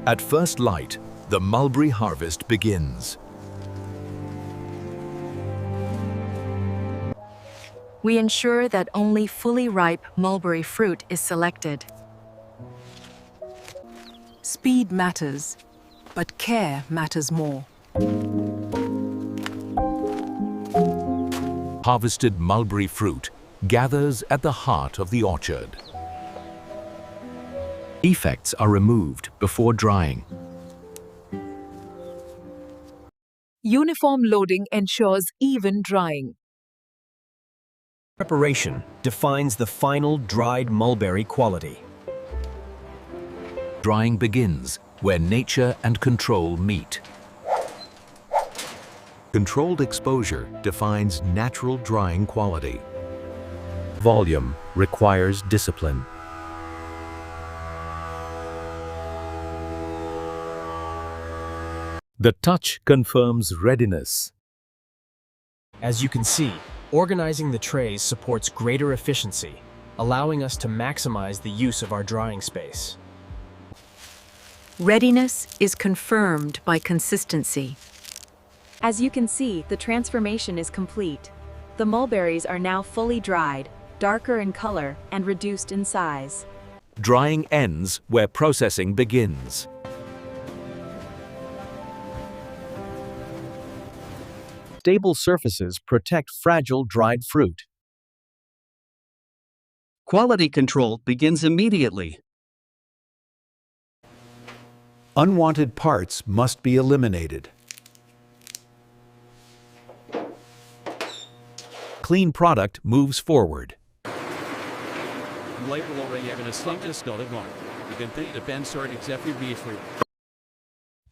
At first light, the mulberry harvest begins. We ensure that only fully ripe mulberry fruit is selected. Speed matters, but care matters more. Harvested mulberry fruit gathers at the heart of the orchard. Defects are removed before drying. Uniform loading ensures even drying. Preparation defines the final dried mulberry quality. Drying begins where nature and control meet. Controlled exposure defines natural drying quality. Volume requires discipline. The touch confirms readiness. As you can see, organizing the trays supports greater efficiency, allowing us to maximize the use of our drying space. Readiness is confirmed by consistency. As you can see, the transformation is complete. The mulberries are now fully dried, darker in color, and reduced in size. Drying ends where processing begins. Stable surfaces protect fragile dried fruit. Quality control begins immediately. Unwanted parts must be eliminated. Clean product moves forward.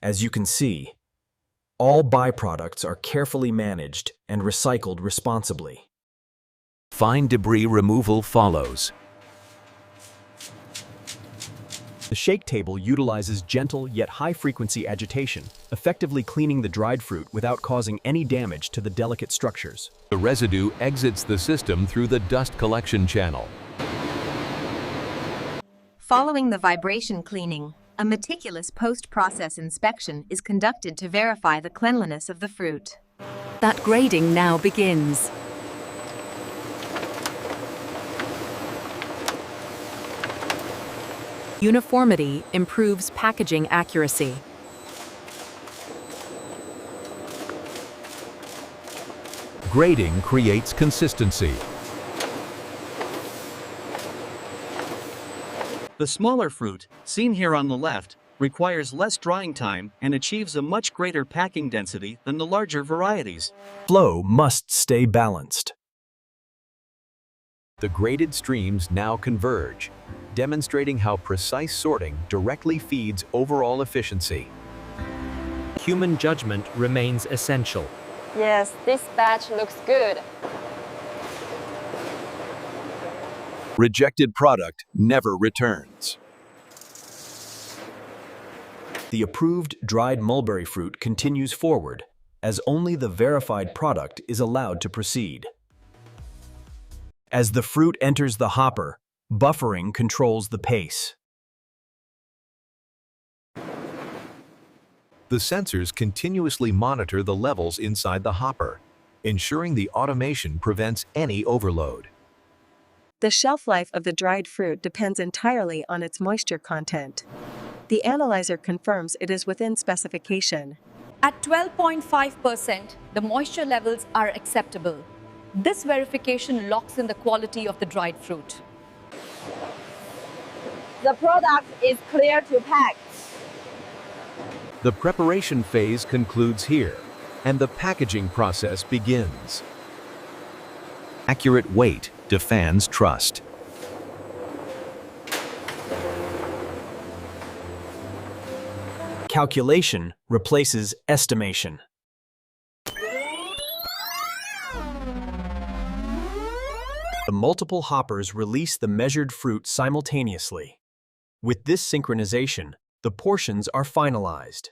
As you can see, all byproducts are carefully managed and recycled responsibly. Fine debris removal follows. The shake table utilizes gentle yet high-frequency agitation, effectively cleaning the dried fruit without causing any damage to the delicate structures. The residue exits the system through the dust collection channel. Following the vibration cleaning, a meticulous post-process inspection is conducted to verify the cleanliness of the fruit. That grading now begins. Uniformity improves packaging accuracy. Grading creates consistency. The smaller fruit, seen here on the left, requires less drying time and achieves a much greater packing density than the larger varieties. Flow must stay balanced. The graded streams now converge, demonstrating how precise sorting directly feeds overall efficiency. Human judgment remains essential. Yes, this batch looks good. Rejected product never returns. The approved dried mulberry fruit continues forward, as only the verified product is allowed to proceed. As the fruit enters the hopper, buffering controls the pace. The sensors continuously monitor the levels inside the hopper, ensuring the automation prevents any overload. The shelf life of the dried fruit depends entirely on its moisture content. The analyzer confirms it is within specification. At 12.5%, the moisture levels are acceptable. This verification locks in the quality of the dried fruit. The product is clear to pack. The preparation phase concludes here, and the packaging process begins. Accurate weight demands trust. Calculation replaces estimation. The multiple hoppers release the measured fruit simultaneously. With this synchronization, the portions are finalized.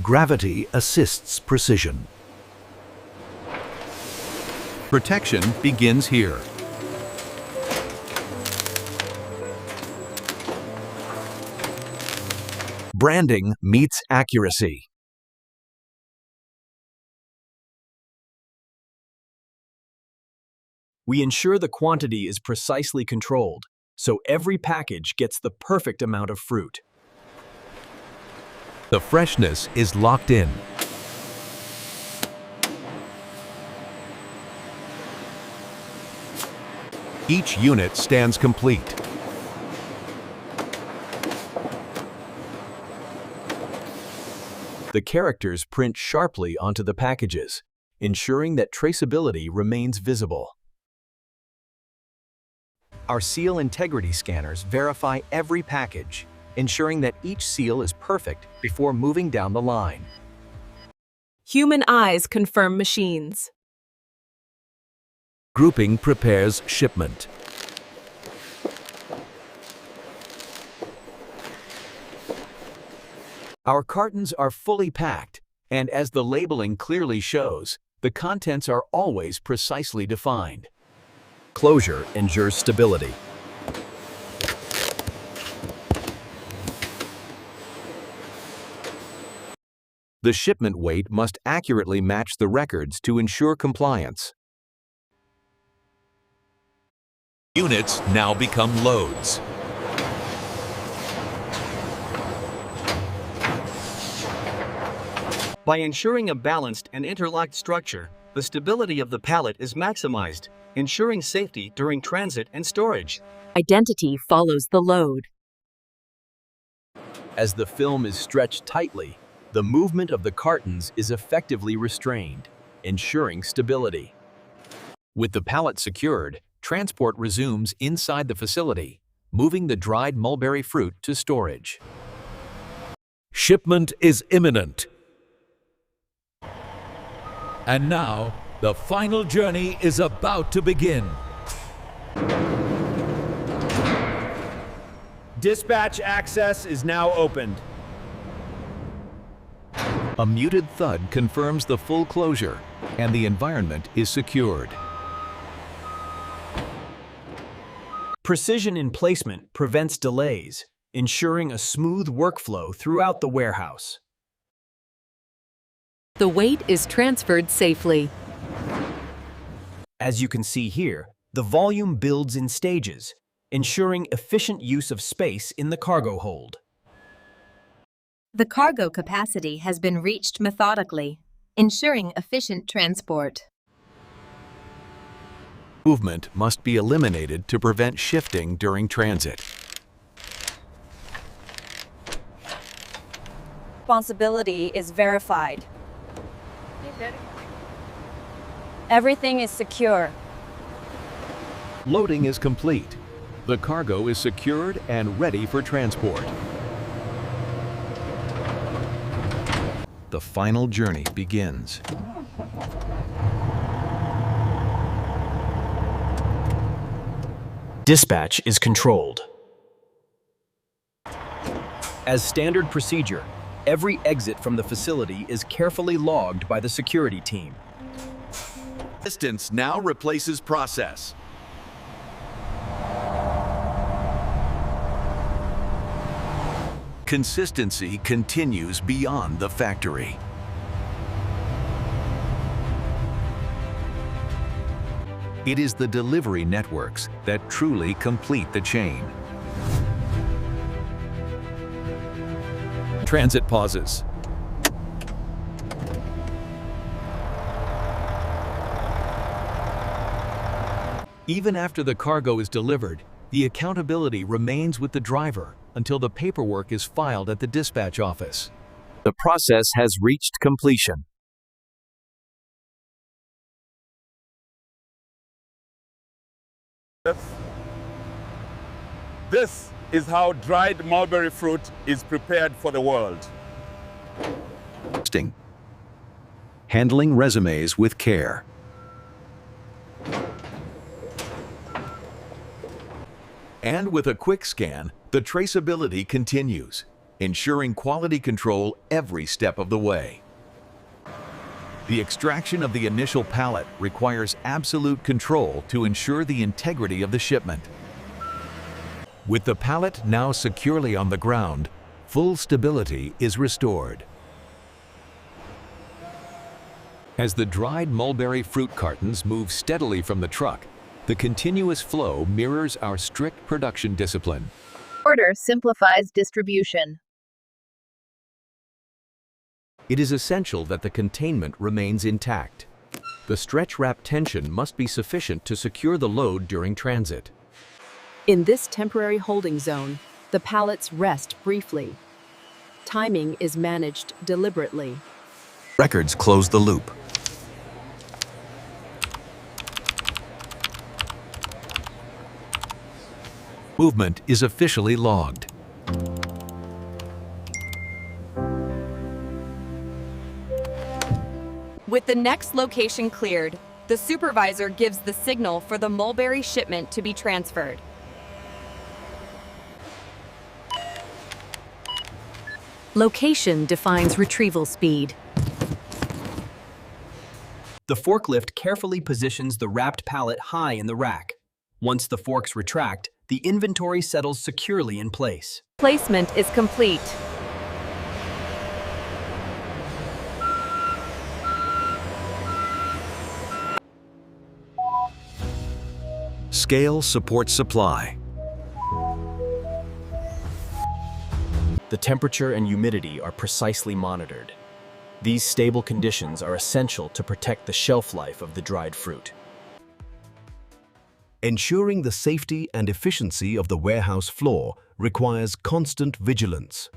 Gravity assists precision. Protection begins here. Branding meets accuracy. We ensure the quantity is precisely controlled, so every package gets the perfect amount of fruit. The freshness is locked in. Each unit stands complete. The characters print sharply onto the packages, ensuring that traceability remains visible. Our seal integrity scanners verify every package, ensuring that each seal is perfect before moving down the line. Human eyes confirm machines. Grouping prepares shipment. Our cartons are fully packed, and as the labeling clearly shows, the contents are always precisely defined. Closure ensures stability. The shipment weight must accurately match the records to ensure compliance. Units now become loads. By ensuring a balanced and interlocked structure, the stability of the pallet is maximized, ensuring safety during transit and storage. Identity follows the load. As the film is stretched tightly, the movement of the cartons is effectively restrained, ensuring stability. With the pallet secured, transport resumes inside the facility, moving the dried mulberry fruit to storage. Shipment is imminent. And now, the final journey is about to begin. Dispatch access is now opened. A muted thud confirms the full closure, and the environment is secured. Precision in placement prevents delays, ensuring a smooth workflow throughout the warehouse. The weight is transferred safely. As you can see here, the volume builds in stages, ensuring efficient use of space in the cargo hold. The cargo capacity has been reached methodically, ensuring efficient transport. Movement must be eliminated to prevent shifting during transit. Responsibility is verified. Everything is secure. Loading is complete. The cargo is secured and ready for transport. The final journey begins. Dispatch is controlled. As standard procedure, every exit from the facility is carefully logged by the security team. Distance now replaces process. Consistency continues beyond the factory. It is the delivery networks that truly complete the chain. Transit pauses. Even after the cargo is delivered, the accountability remains with the driver until the paperwork is filed at the dispatch office. The process has reached completion. This is how dried mulberry fruit is prepared for the world. Handling resumes with care. And with a quick scan, the traceability continues, ensuring quality control every step of the way. The extraction of the initial pallet requires absolute control to ensure the integrity of the shipment. With the pallet now securely on the ground, Full stability is restored. As the dried mulberry fruit cartons move steadily from the truck, the continuous flow mirrors our strict production discipline. Order simplifies distribution. It is essential that the containment remains intact. The stretch wrap tension must be sufficient to secure the load during transit. In this temporary holding zone, the pallets rest briefly. Timing is managed deliberately. Records close the loop. Movement is officially logged. With the next location cleared, the supervisor gives the signal for the mulberry shipment to be transferred. Location defines retrieval speed. The forklift carefully positions the wrapped pallet high in the rack. Once the forks retract, the inventory settles securely in place. Placement is complete. Scale supports supply. The temperature and humidity are precisely monitored. These stable conditions are essential to protect the shelf life of the dried fruit. Ensuring the safety and efficiency of the warehouse floor requires constant vigilance.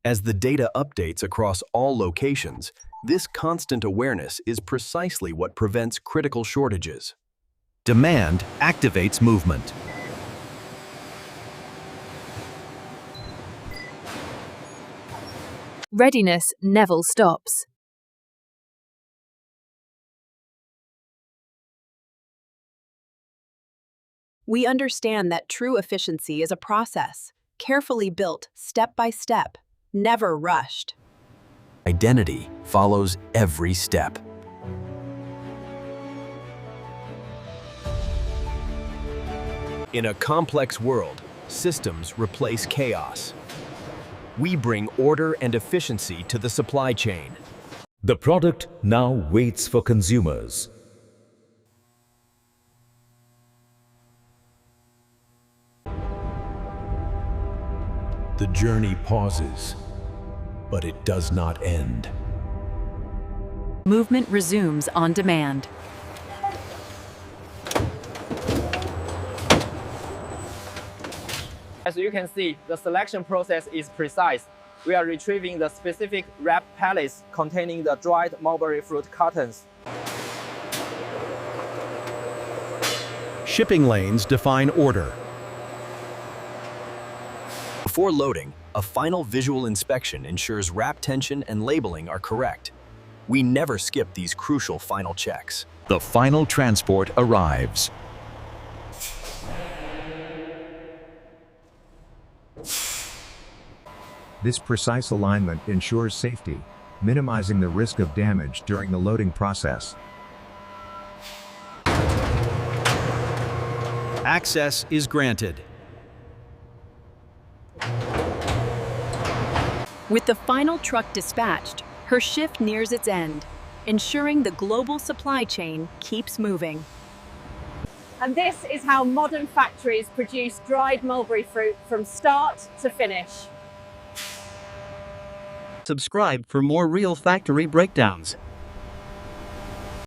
As the data updates across all locations, this constant awareness is precisely what prevents critical shortages. Demand activates movement. Readiness never stops. We understand that true efficiency is a process, carefully built step by step, never rushed. Identity follows every step. In a complex world, systems replace chaos. We bring order and efficiency to the supply chain. The product now waits for consumers. The journey pauses, but it does not end. Movement resumes on demand. As you can see, the selection process is precise. We are retrieving the specific wrapped pallets containing the dried mulberry fruit cartons. Shipping lanes define order. Before loading, a final visual inspection ensures wrap tension and labeling are correct. We never skip these crucial final checks. The final transport arrives. This precise alignment ensures safety, minimizing the risk of damage during the loading process. Access is granted. With the final truck dispatched, her shift nears its end, ensuring the global supply chain keeps moving. And this is how modern factories produce dried mulberry fruit from start to finish. Subscribe for more real factory breakdowns.